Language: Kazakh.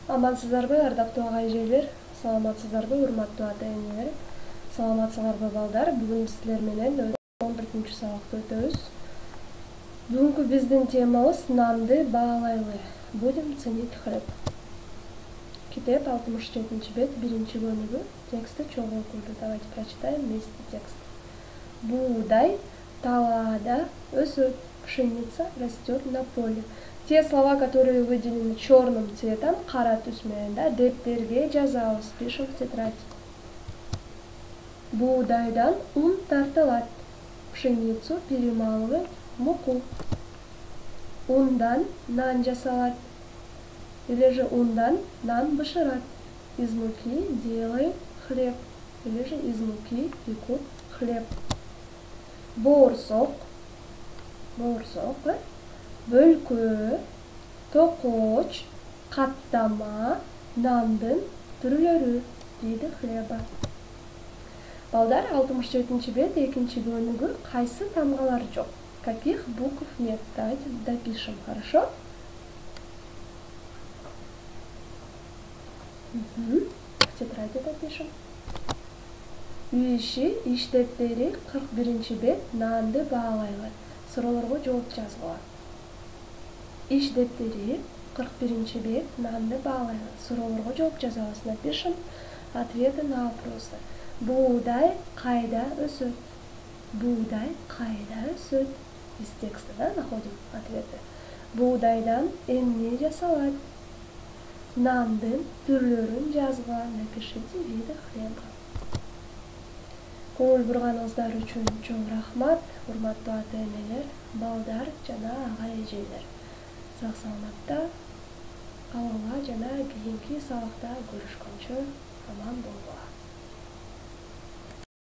Амансыздарбы, ардактуу ага-эжелер, саламатсыздарбы, урматтуу ата-энелер, саламатсыздарбы балдар. Бүгүн биз силер менен 11 сабакты өтөбүз. Бүгүнкү биздин темабыз нанды баалайлы. Будем ценить хлеб. Китеп 67 бет, 1 бөлүгү. Тексти чогуу окуйду. Давайте прочитаем вместе текст. Будай талаада өсөт, пшеница растет на поле. Те слова, которые выделены черным цветом, кара түс менен да дептерге жазабыз, пишем в тетрадь. Буğdaydan un тартылат, пшеницу перемалывают муку. Ундан нан жасалат, или же ундан нан бышырат. Из муки делают хлеб, или же из муки пекут хлеб. Боорсок, бөлкө, токоч, каттама, нандын түрлөрү, дейді хлеба. Балдар 67 бет, 2 бөлүгү, кайсы тамгалар жок? Каких букв нет? Давайте допишем, хорошо? В тетради допишем. Үй иши, иш дептери 41 бет, нанды баалайлы. Суроолорго жооп жазгыла. Иш дептери 41 бет, нанды баалайлы. Суроолорго жооп жазабыз. Напишем ответы на вопросы. Буğday кайда өсөт? Буğday кайда өсөт? Из текста, да, находим ответы. Буğdayдан эмне жасалат? Нандын түрлөрүн жазгыла. Напишите виды хлеба. Көңүл бурганыңыздар үчүн чоң рахмат, урматтуу ата-энелер, балдар жана ага-эжелер. Сак саламатта калгыла жана кийинки сабакта көрүшкөнчө аман болгула.